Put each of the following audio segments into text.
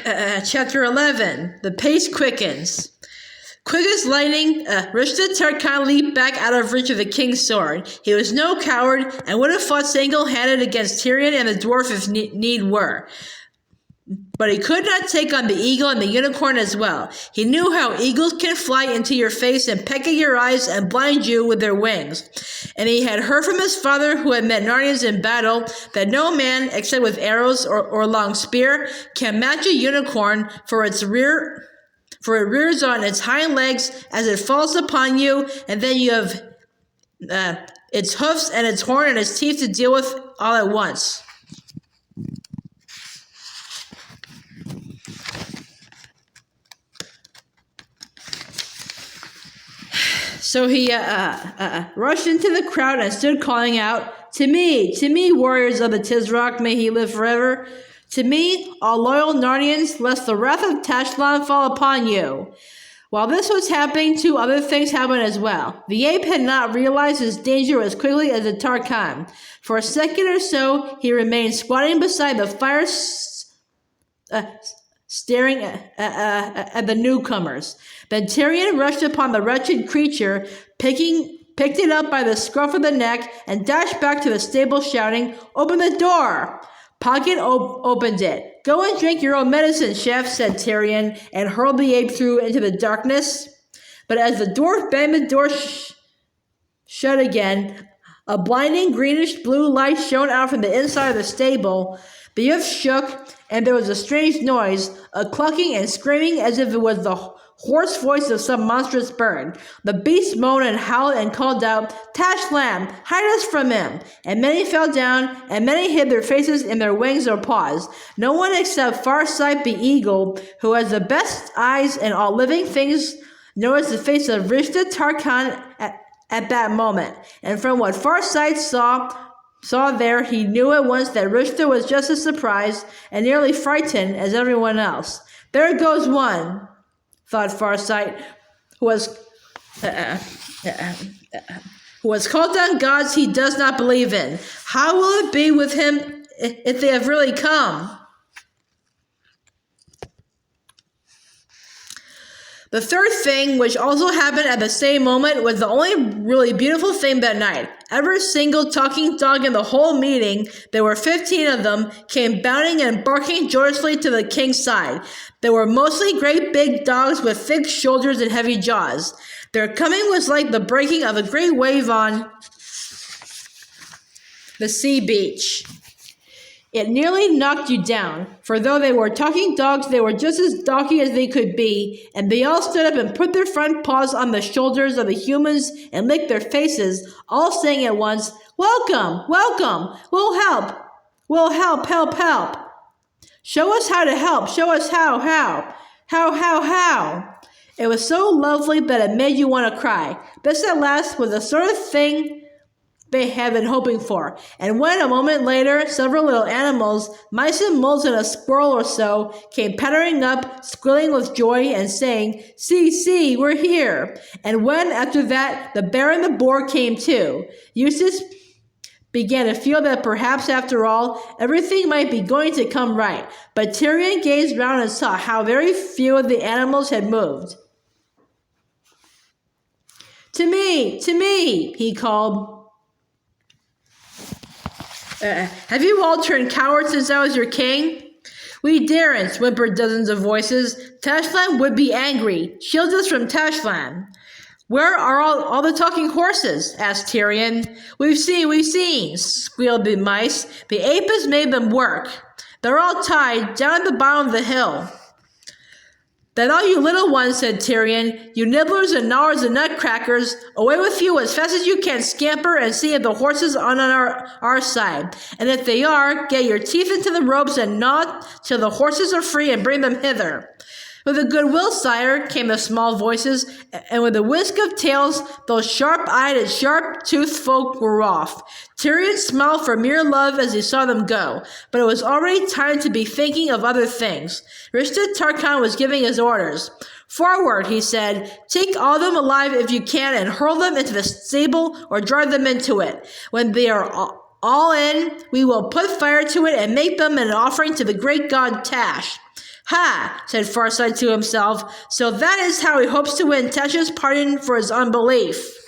Chapter 11. The pace quickens. Quick as lightning, Rishta Tarkan leaped back out of reach of the king's sword. He was no coward and would have fought single-handed against Tyrion and the dwarf if need were. But he could not take on the eagle and the unicorn as well. He knew how eagles can fly into your face and peck at your eyes and blind you with their wings. And he had heard from his father, who had met Narnians in battle, that no man, except with arrows or long spear, can match a unicorn, for it rears on its hind legs as it falls upon you, and then you have its hoofs and its horn and its teeth to deal with all at once. So he rushed into the crowd and stood calling out, to me, warriors of the Tisroc, may he live forever. To me, all loyal Narnians, lest the wrath of Tashlan fall upon you." While this was happening, two other things happened as well. The ape had not realized his danger as quickly as the Tarkan. For a second or so, he remained squatting beside the fire, staring at the newcomers. Then Tyrion rushed upon the wretched creature, picked it up by the scruff of the neck, and dashed back to the stable shouting, "Open the door!" Pocket opened it. "Go and drink your own medicine, chef," said Tyrion, and hurled the ape through into the darkness. But as the dwarf banged the door shut again, a blinding greenish-blue light shone out from the inside of the stable. The earth shook, and there was a strange noise, a clucking and screaming as if it was the hoarse voice of some monstrous bird. The beast moaned and howled and called out, "Tashlan, hide us from him!" And many fell down, and many hid their faces in their wings or paws. No one except Farsight the eagle, who has the best eyes in all living things, noticed the face of Rishta Tarkan at that moment. And from what Farsight saw there, he knew at once that Rishta was just as surprised and nearly frightened as everyone else. "There goes one," thought Farsight, who has called on gods he does not believe in. How will it be with him if they have really come? The third thing, which also happened at the same moment, was the only really beautiful thing that night. Every single talking dog in the whole meeting, there were 15 of them, came bounding and barking joyously to the king's side. They were mostly great big dogs with thick shoulders and heavy jaws. Their coming was like the breaking of a great wave on the sea beach. It nearly knocked you down, for though they were talking dogs, they were just as docky as they could be, and they all stood up and put their front paws on the shoulders of the humans and licked their faces, all saying at once, "Welcome, welcome, we'll help, help. Show us how to help, show us how. It was so lovely that it made you want to cry. This at last was the sort of thing they had been hoping for. And when a moment later, several little animals, mice and moles and a squirrel or so, came pattering up, squealing with joy and saying, see, we're here. And when, after that, the bear and the boar came too, Eustace began to feel that perhaps, after all, everything might be going to come right. But Tyrion gazed round and saw how very few of the animals had moved. To me, he called. Have you all turned cowards since I was your king? We daren't, whimpered dozens of voices. Tashlan would be angry. Shield us from Tashlan. Where are all the talking horses? Asked Tyrion. We've seen, squealed the mice. The ape has made them work. They're all tied down at the bottom of the hill. Then all you little ones, said Tyrion, you nibblers and gnawers and nutcrackers, away with you as fast as you can, scamper and see if the horses are on our side. And if they are, get your teeth into the ropes and gnaw till the horses are free and bring them hither. With a good will, sire, came the small voices, and with a whisk of tails, those sharp-eyed and sharp-toothed folk were off. Tyrion smiled for mere love as he saw them go, but it was already time to be thinking of other things. Rishta Tarkan was giving his orders. Forward, he said, take all of them alive if you can and hurl them into the stable or drive them into it. When they are all in, we will put fire to it and make them an offering to the great god Tash. Ha! Said Farsight to himself. So that is how he hopes to win Tasha's pardon for his unbelief.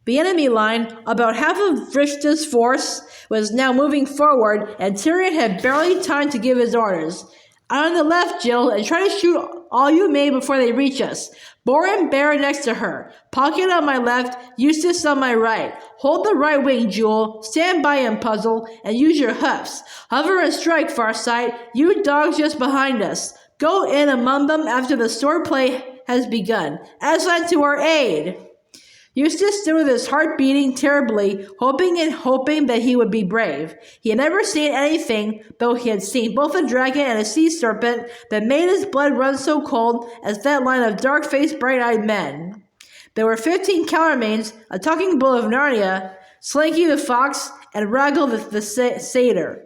The enemy line, about half of Vrishta's force, was now moving forward, and Tyrion had barely time to give his orders. Out on the left, Jill, and try to shoot all you may before they reach us. Bor and Bear next to her. Pocket on my left, Eustace on my right. Hold the right wing, Jewel. Stand by and Puzzle, and use your hoofs. Hover and strike, Farsight. You dogs just behind us. Go in among them after the swordplay has begun. Aslan to our aid! Eustace stood with his heart beating terribly, hoping and hoping that he would be brave. He had never seen anything, though he had seen both a dragon and a sea serpent, that made his blood run so cold as that line of dark-faced, bright-eyed men. There were 15 countermains, a talking bull of Narnia, Slinky the fox, and Raggle the satyr.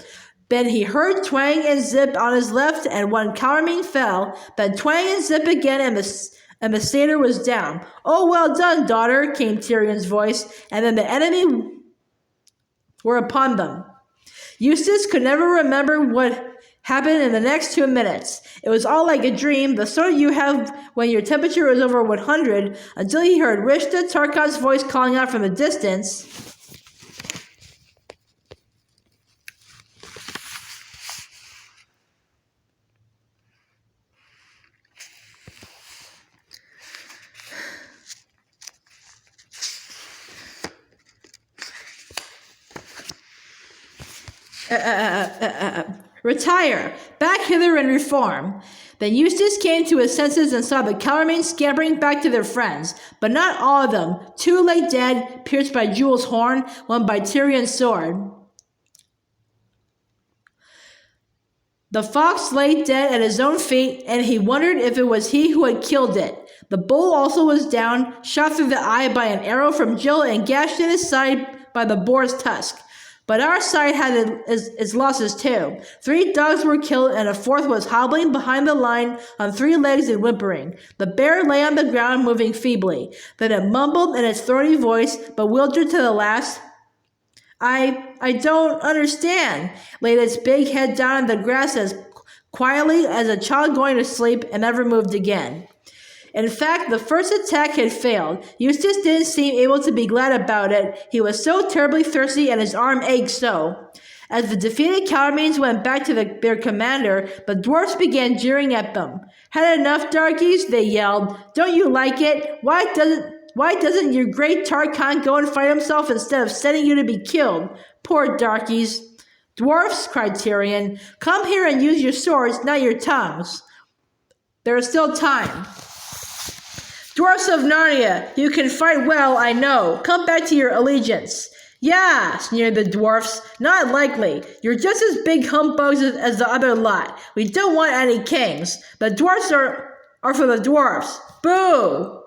Then he heard twang and zip on his left, and one countermain fell, then twang and zip again, and the satyr was down. Oh, well done, daughter, came Tyrion's voice, and then the enemy were upon them. Eustace could never remember what happened in the next 2 minutes. It was all like a dream, the sort you have when your temperature is over 100, until he heard Rishta Tarkan's voice calling out from the distance. Retire! Back hither and reform! Then Eustace came to his senses and saw the countermain scampering back to their friends, but not all of them. 2 lay dead, pierced by Jewel's horn, one by Tyrion's sword. The fox lay dead at his own feet, and he wondered if it was he who had killed it. The bull also was down, shot through the eye by an arrow from Jill and gashed in his side by the boar's tusk. But our side had its losses too. 3 dogs were killed, and a 4th was hobbling behind the line on 3 legs and whimpering. The bear lay on the ground, moving feebly. Then it mumbled in its throaty voice, bewildered to the last. I don't understand, laid its big head down in the grass as quietly as a child going to sleep, and never moved again. In fact, the first attack had failed. Eustace didn't seem able to be glad about it. He was so terribly thirsty and his arm ached so. As the defeated countermains went back to their commander, the dwarfs began jeering at them. Had enough, darkies? They yelled. Don't you like it? Why doesn't your great Tarkan go and fight himself instead of sending you to be killed? Poor darkies. Dwarfs, cried Tyrion, come here and use your swords, not your tongues. There is still time. Dwarfs of Narnia, you can fight well, I know. Come back to your allegiance. Yeah, sneered the dwarfs. Not likely. You're just as big humbugs as the other lot. We don't want any kings. The dwarfs are for the dwarfs. Boo!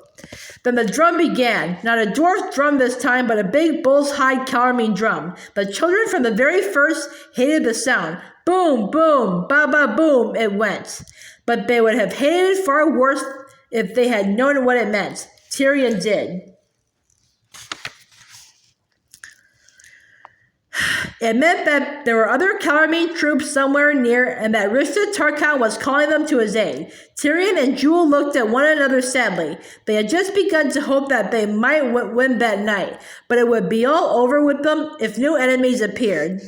Then the drum began. Not a dwarf drum this time, but a big bull's hide countermean drum. The children from the very first hated the sound. Boom, boom, ba-ba, boom, it went. But they would have hated it far worse if they had known what it meant. Tyrion did. It meant that there were other countermean troops somewhere near, and that Rishta Tarkan was calling them to his aid. Tyrion and Jewel looked at one another sadly. They had just begun to hope that they might win that night, but it would be all over with them if new enemies appeared.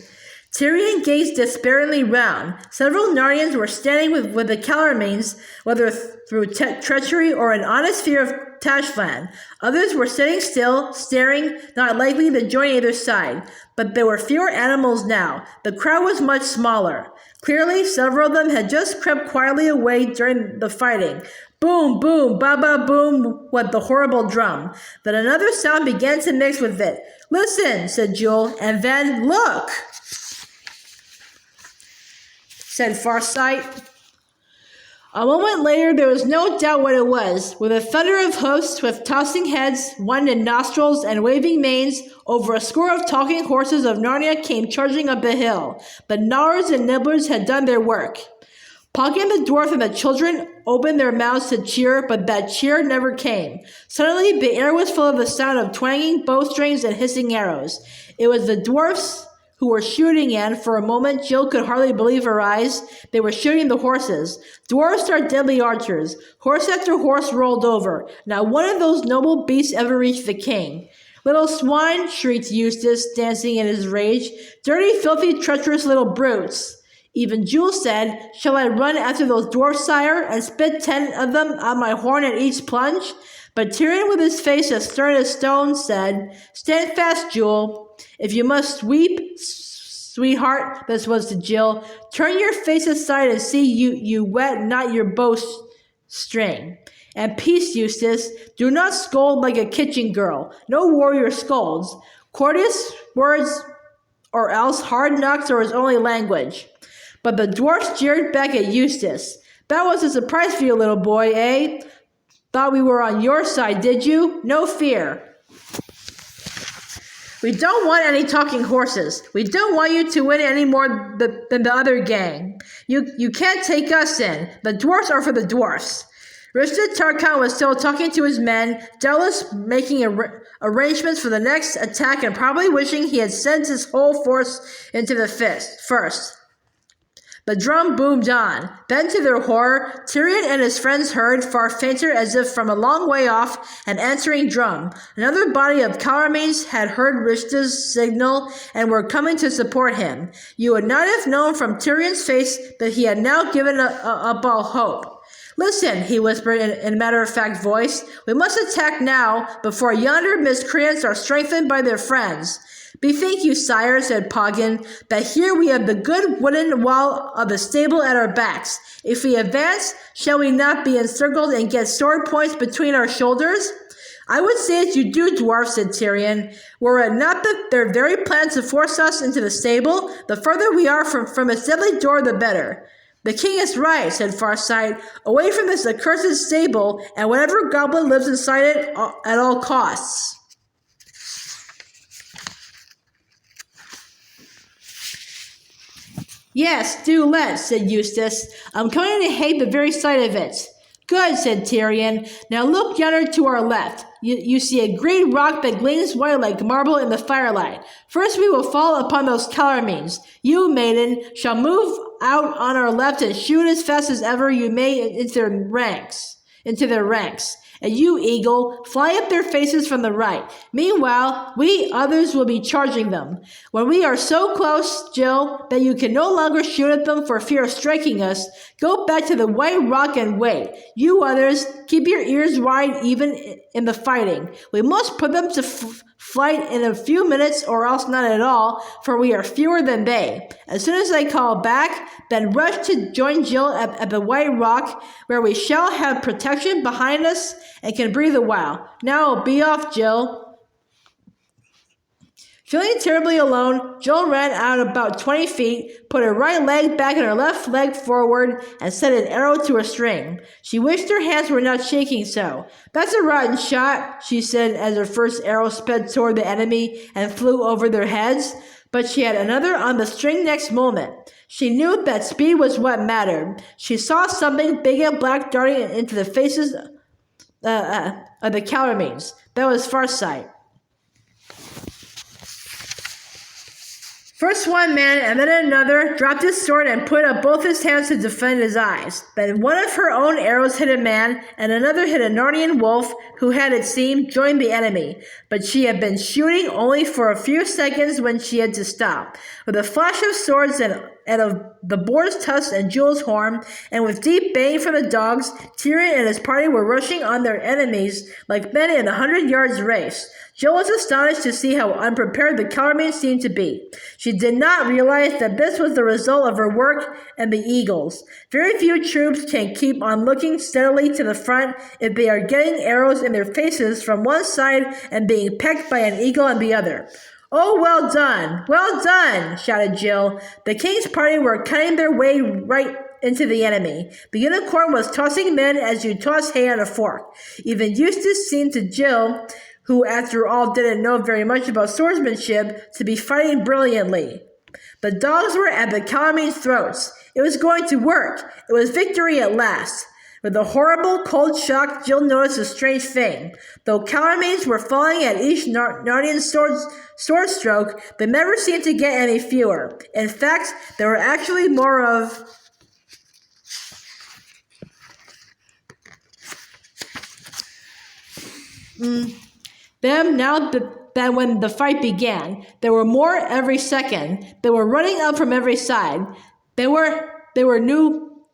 Tyrion gazed despairingly round. Several Narnians were standing with the countermains, whether through treachery or an honest fear of Tashlan. Others were sitting still, staring, not likely to join either side. But there were fewer animals now. The crowd was much smaller. Clearly, several of them had just crept quietly away during the fighting. Boom, boom, ba-ba, boom, went the horrible drum. Then another sound began to mix with it. Listen, said Jewel, and then look, said Farsight. A moment later, there was no doubt what it was. With a thunder of hoofs, with tossing heads, winded nostrils, and waving manes, over a score of talking horses of Narnia came charging up the hill. The gnawers and nibblers had done their work. Poggy and the dwarf and the children opened their mouths to cheer, but that cheer never came. Suddenly, the air was full of the sound of twanging bowstrings and hissing arrows. It was the dwarfs who were shooting, and for a moment Jill could hardly believe her eyes. They were shooting the horses. Dwarfs are deadly archers. Horse after horse rolled over. Not one of those noble beasts ever reached the king. Little swine, shrieked Eustace, dancing in his rage. Dirty, filthy, treacherous little brutes. Even Jules said, "Shall I run after those dwarfs, sire, and spit 10 of them on my horn at each plunge?" But Tyrion, with his face as stern as stone, said, "Stand fast, Jewel. If you must weep, sweetheart," this was to Jill, "turn your face aside and see you wet not your bowstring. And peace, Eustace. Do not scold like a kitchen girl. No warrior scolds. Courteous words or else hard knocks are his only language." But the dwarfs jeered back at Eustace. "That was a surprise for you, little boy, eh? Thought we were on your side, did you? No fear. We don't want any talking horses. We don't want you to win any more than the other gang. You can't take us in. The dwarfs are for the dwarfs." Rishta Tarkhan was still talking to his men, doubtless making arrangements for the next attack and probably wishing he had sent his whole force into the first. The drum boomed on. Then, to their horror, Tyrion and his friends heard, far fainter as if from a long way off, an answering drum. Another body of Calormenes had heard Rishta's signal and were coming to support him. You would not have known from Tyrion's face that he had now given up all hope. "Listen," he whispered in a matter-of-fact voice. "We must attack now, before yonder miscreants are strengthened by their friends." "Bethink you, sire," said Poggin, "that here we have the good wooden wall of the stable at our backs. If we advance, shall we not be encircled and get sword points between our shoulders?" "I would say as you do, dwarf," said Tyrion. "Were it not that their very plan to force us into the stable, the further we are from its deadly door, the better." "The king is right," said Farsight. "Away from this accursed stable, and whatever goblin lives inside it at all costs." "Yes, do let's," said Eustace. "I'm coming to hate the very sight of it." "Good," said Tyrion. "Now look yonder to our left. You see a great rock that gleams white like marble in the firelight. First we will fall upon those Calormenes. You, maiden, shall move out on our left and shoot as fast as ever you may into their ranks. And you, Eagle, fly up their faces from the right. Meanwhile, we others will be charging them. When we are so close, Jill, that you can no longer shoot at them for fear of striking us, go back to the white rock and wait. You others, keep your ears wide even in the fighting. We must put them to flight in a few minutes or else not at all, for we are fewer than they. As soon as I call back, then rush to join Jill at the white rock, where we shall have protection behind us and can breathe a while. Now be off, Jill." Feeling terribly alone, Jill ran out about 20 feet, put her right leg back and her left leg forward, and set an arrow to a string. She wished her hands were not shaking so. "That's a rotten shot," she said as her first arrow sped toward the enemy and flew over their heads. But she had another on the string next moment. She knew that speed was what mattered. She saw something big and black darting into the faces of the Calormenes. That was Farsight. First one man and then another dropped his sword and put up both his hands to defend his eyes. Then one of her own arrows hit a man, and another hit a Narnian wolf who had, it seemed, joined the enemy. But she had been shooting only for a few seconds when she had to stop. With a flash of swords and of the boar's tusk and Jewel's horn, and with deep baying from the dogs, Tyrion and his party were rushing on their enemies like men in a 100 yards race. Jill was astonished to see how unprepared the Calormenes seemed to be. She did not realize that this was the result of her work and the eagles. Very few troops can keep on looking steadily to the front if they are getting arrows in their faces from one side and being pecked by an eagle on the other. "Oh, well done! Well done!" shouted Jill. The king's party were cutting their way right into the enemy. The unicorn was tossing men as you toss hay on a fork. Even Eustace seemed to Jill, who after all didn't know very much about swordsmanship, to be fighting brilliantly. The dogs were at the Calamine's throats. It was going to work. It was victory at last. With a horrible, cold shock, Jill noticed a strange thing. Though Calamines were falling at each Narnian sword stroke, they never seemed to get any fewer. In fact, there were actually more of... them now than when the fight began. There were more every second. They were running up from every side. They were new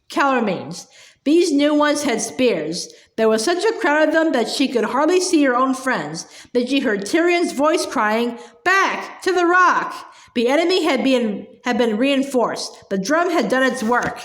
Calamines. These new ones had spears. There was such a crowd of them that she could hardly see her own friends. Then she heard Tyrion's voice crying, "Back! To the rock!" The enemy had been reinforced. The drum had done its work.